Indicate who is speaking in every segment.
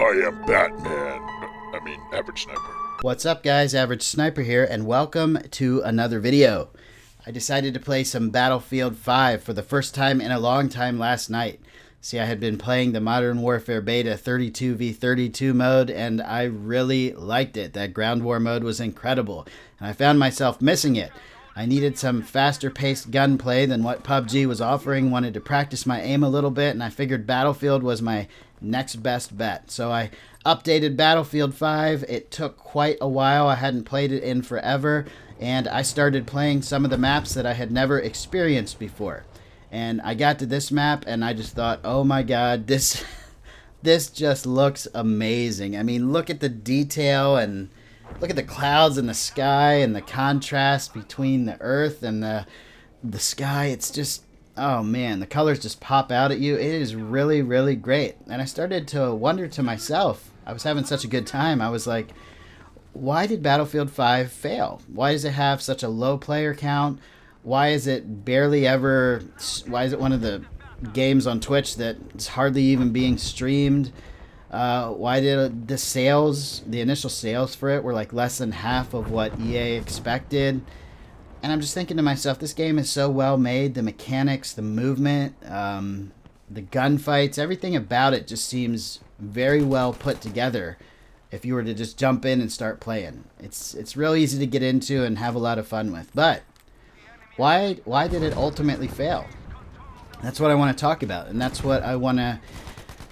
Speaker 1: I am Batman. Average Sniper.
Speaker 2: What's up, guys? Average Sniper here, and welcome to another video. I decided to play some Battlefield 5 for the first time in a long time last night. See, I had been playing the Modern Warfare Beta 32v32 mode, and I really liked it. That ground war mode was incredible, and I found myself missing it. I needed some faster-paced gunplay than what PUBG was offering, wanted to practice my aim a little bit, and I figured Battlefield was my next best bet. So I updated Battlefield 5. It took quite a while. I hadn't played it in forever, and I started playing some of the maps that I had never experienced before. And I got to this map, and I just thought, oh my god, this just looks amazing. I mean, look at the detail, and look at the clouds in the sky, and the contrast between the earth and the sky. It's just, oh man, the colors just pop out at you. It is really, really great. And I started to wonder to myself, I was having such a good time. I was like, why did Battlefield 5 fail? Why does it have such a low player count? Why is it why is it one of the games on Twitch that's hardly even being streamed? Why did the initial sales for it were like less than half of what EA expected? And I'm just thinking to myself, this game is so well made. The mechanics, the movement, the gunfights, everything about it just seems very well put together if you were to just jump in and start playing. It's real easy to get into and have a lot of fun with. But why did it ultimately fail? That's what I want to talk about, and that's what I want to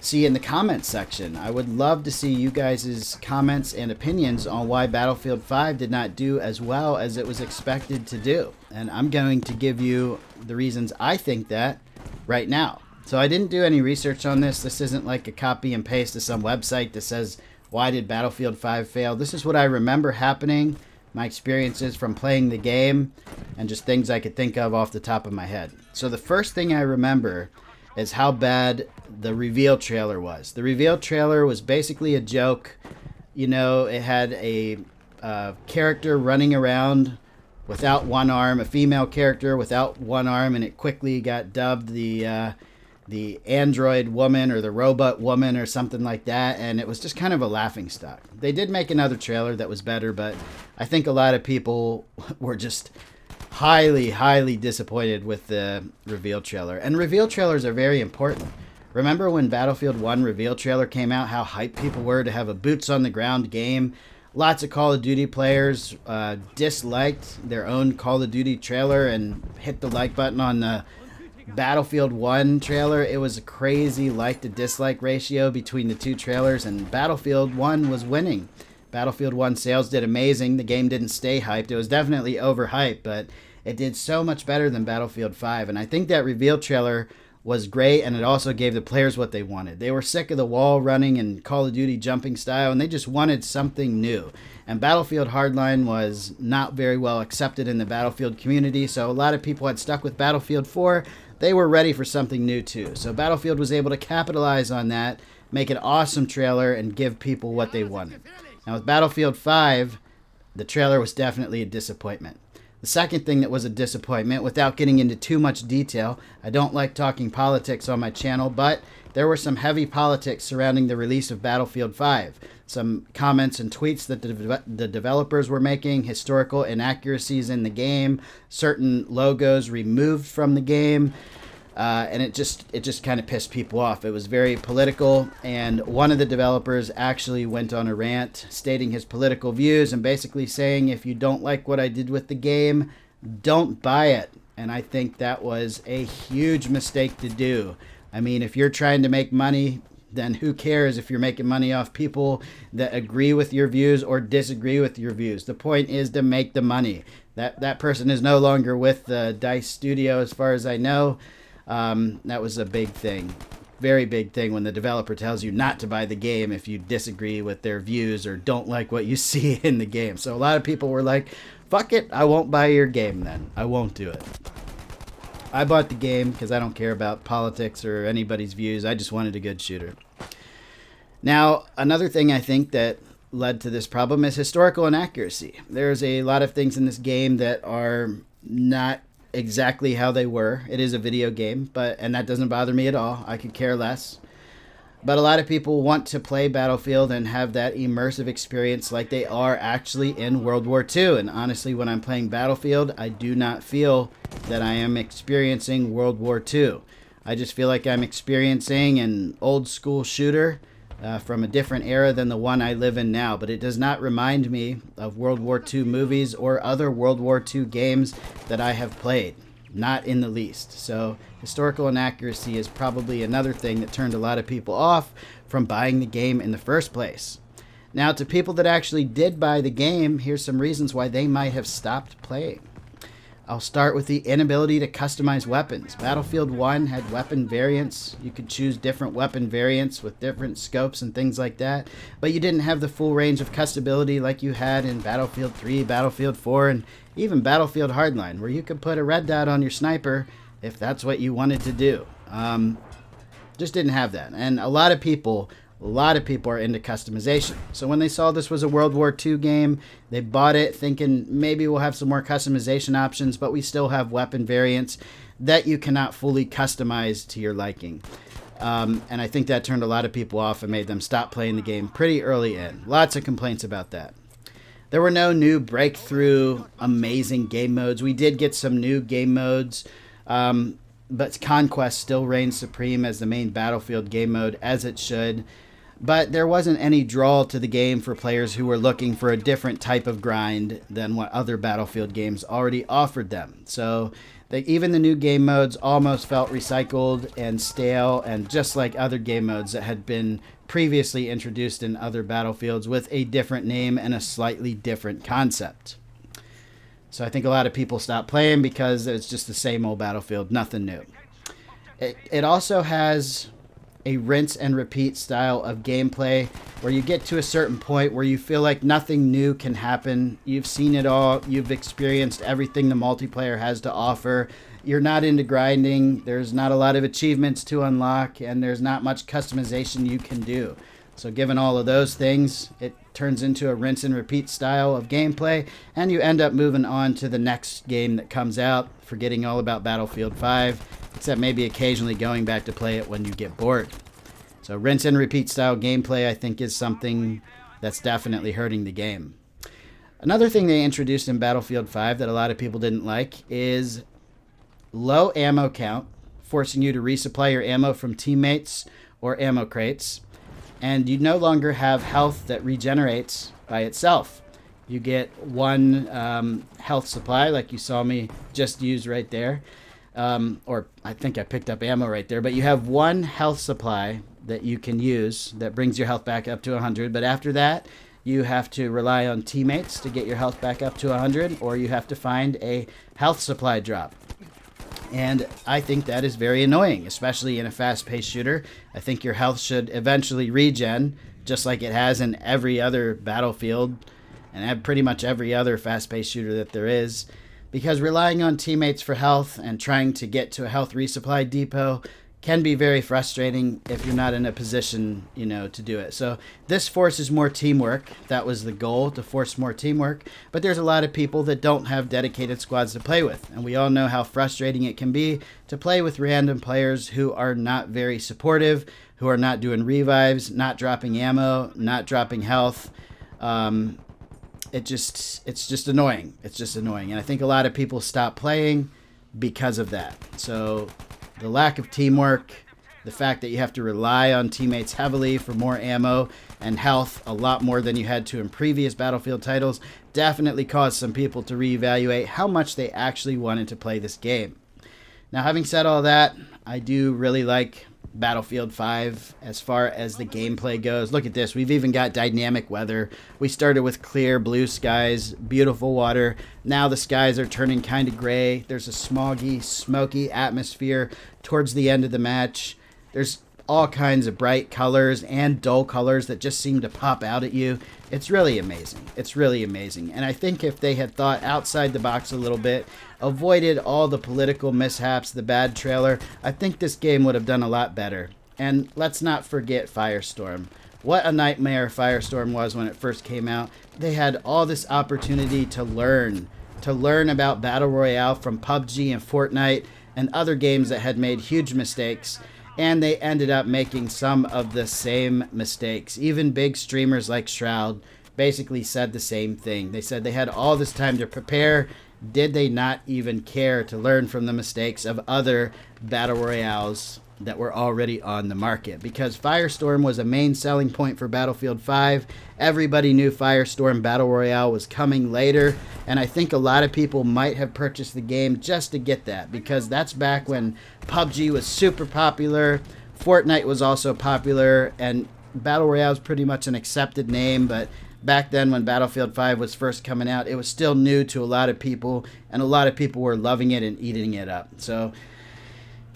Speaker 2: see in the comments section. I would love to see you guys' comments and opinions on why Battlefield 5 did not do as well as it was expected to do. And I'm going to give you the reasons I think that right now. So I didn't do any research on this. This isn't like a copy and paste to some website that says, why did Battlefield 5 fail? This is what I remember happening, my experiences from playing the game, and just things I could think of off the top of my head. So the first thing I remember is how bad the reveal trailer was. The reveal trailer was basically a joke. You know, it had a character running around without one arm, a female character without one arm, and it quickly got dubbed the android woman or the robot woman or something like that, and it was just kind of a laughingstock. They did make another trailer that was better, but I think a lot of people were just highly disappointed with the reveal trailer. And reveal trailers are very important. Remember when Battlefield 1 reveal trailer came out, how hyped people were to have a boots on the ground game? Lots of Call of Duty players disliked their own Call of Duty trailer and hit the like button on the Battlefield 1 trailer. It was a crazy like to dislike ratio between the two trailers, and Battlefield 1 was winning. Battlefield 1 sales did amazing. The game didn't stay hyped. It was definitely overhyped, but it did so much better than Battlefield 5. And I think that reveal trailer was great, and it also gave the players what they wanted. They were sick of the wall running and Call of Duty jumping style, and they just wanted something new. And Battlefield Hardline was not very well accepted in the Battlefield community, so a lot of people had stuck with Battlefield 4. They were ready for something new too. So Battlefield was able to capitalize on that, make an awesome trailer, and give people what they wanted. Now with Battlefield 5, the trailer was definitely a disappointment. The second thing that was a disappointment, without getting into too much detail, I don't like talking politics on my channel, but there were some heavy politics surrounding the release of Battlefield 5. Some comments and tweets that the developers were making, historical inaccuracies in the game, certain logos removed from the game, and it just kind of pissed people off. It was very political, and one of the developers actually went on a rant stating his political views and basically saying, if you don't like what I did with the game, don't buy it. And I think that was a huge mistake to do. I mean, if you're trying to make money, then who cares if you're making money off people that agree with your views or disagree with your views? The point is to make the money. That person is no longer with the DICE studio as far as I know. That was a big thing, very big thing, when the developer tells you not to buy the game if you disagree with their views or don't like what you see in the game. So a lot of people were like, fuck it, I won't buy your game then. I won't do it. I bought the game because I don't care about politics or anybody's views. I just wanted a good shooter. Now, another thing I think that led to this problem is historical inaccuracy. There's a lot of things in this game that are not exactly how they were. It is a video game, and that doesn't bother me at all. I could care less. But a lot of people want to play Battlefield and have that immersive experience like they are actually in World War II. And honestly, when I'm playing Battlefield, I do not feel that I am experiencing World War II. I just feel like I'm experiencing an old school shooter from a different era than the one I live in now. But it does not remind me of World War II movies or other World War II games that I have played. Not in the least. So historical inaccuracy is probably another thing that turned a lot of people off from buying the game in the first place. Now, to people that actually did buy the game, here's some reasons why they might have stopped playing. I'll start with the inability to customize weapons. Battlefield 1 had weapon variants. You could choose different weapon variants with different scopes and things like that, but you didn't have the full range of customability like you had in Battlefield 3, Battlefield 4, and even Battlefield Hardline, where you could put a red dot on your sniper if that's what you wanted to do. Just didn't have that. And a lot of people are into customization. So when they saw this was a World War II game, they bought it thinking maybe we'll have some more customization options, but we still have weapon variants that you cannot fully customize to your liking. And I think that turned a lot of people off and made them stop playing the game pretty early in. Lots of complaints about that. There were no new breakthrough, amazing game modes. We did get some new game modes, but Conquest still reigns supreme as the main Battlefield game mode, as it should. But there wasn't any draw to the game for players who were looking for a different type of grind than what other Battlefield games already offered them. So even the new game modes almost felt recycled and stale, and just like other game modes that had been previously introduced in other Battlefields with a different name and a slightly different concept. So I think a lot of people stopped playing because it's just the same old Battlefield, nothing new. It also has a rinse and repeat style of gameplay where you get to a certain point where you feel like nothing new can happen. You've seen it all. You've experienced everything the multiplayer has to offer. You're not into grinding. There's not a lot of achievements to unlock, and there's not much customization you can do. So given all of those things, it turns into a rinse and repeat style of gameplay, and you end up moving on to the next game that comes out, forgetting all about Battlefield 5, except maybe occasionally going back to play it when you get bored. So rinse and repeat style gameplay, I think, is something that's definitely hurting the game. Another thing they introduced in Battlefield 5 that a lot of people didn't like is low ammo count, forcing you to resupply your ammo from teammates or ammo crates. And you no longer have health that regenerates by itself. You get one health supply, like you saw me just use right there. Or I think I picked up ammo right there. But you have one health supply that you can use that brings your health back up to 100. But after that, you have to rely on teammates to get your health back up to 100. Or you have to find a health supply drop. And I think that is very annoying, especially in a fast-paced shooter. I think your health should eventually regen, just like it has in every other Battlefield and pretty much every other fast-paced shooter that there is. Because relying on teammates for health and trying to get to a health resupply depot can be very frustrating if you're not in a position, to do it. So this forces more teamwork. That was the goal, to force more teamwork. But there's a lot of people that don't have dedicated squads to play with. And we all know how frustrating it can be to play with random players who are not very supportive, who are not doing revives, not dropping ammo, not dropping health. It's just annoying. It's just annoying. And I think a lot of people stop playing because of that. So the lack of teamwork, the fact that you have to rely on teammates heavily for more ammo and health, a lot more than you had to in previous Battlefield titles, definitely caused some people to reevaluate how much they actually wanted to play this game. Now, having said all that, I do really like Battlefield 5 as far as the gameplay goes. Look at this. We've even got dynamic weather. We started with clear blue skies, beautiful water. Now the skies are turning kind of gray. There's a smoggy, smoky atmosphere towards the end of the match. There's all kinds of bright colors and dull colors that just seem to pop out at you. It's really amazing. It's really amazing. And I think if they had thought outside the box a little bit, avoided all the political mishaps, the bad trailer, I think this game would have done a lot better. And let's not forget Firestorm. What a nightmare Firestorm was when it first came out. They had all this opportunity to learn about Battle Royale from PUBG and Fortnite and other games that had made huge mistakes. and they ended up making some of the same mistakes. Even big streamers like Shroud basically said the same thing. They said they had all this time to prepare. Did they not even care to learn from the mistakes of other battle royales that were already on the market? Because Firestorm was a main selling point for Battlefield 5. Everybody knew Firestorm Battle Royale was coming later, and I think a lot of people might have purchased the game just to get that, because that's back when PUBG was super popular, Fortnite was also popular, and Battle Royale is pretty much an accepted name, but back then when Battlefield 5 was first coming out, it was still new to a lot of people, and a lot of people were loving it and eating it up. So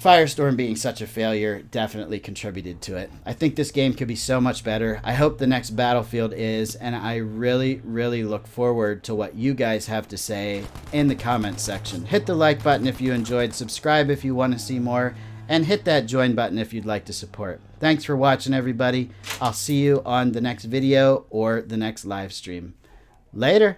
Speaker 2: Firestorm being such a failure definitely contributed to it. I think this game could be so much better. I hope the next Battlefield is, and I really, really look forward to what you guys have to say in the comments section. Hit the like button if you enjoyed, subscribe if you want to see more, and hit that join button if you'd like to support. Thanks for watching, everybody. I'll see you on the next video or the next live stream. Later.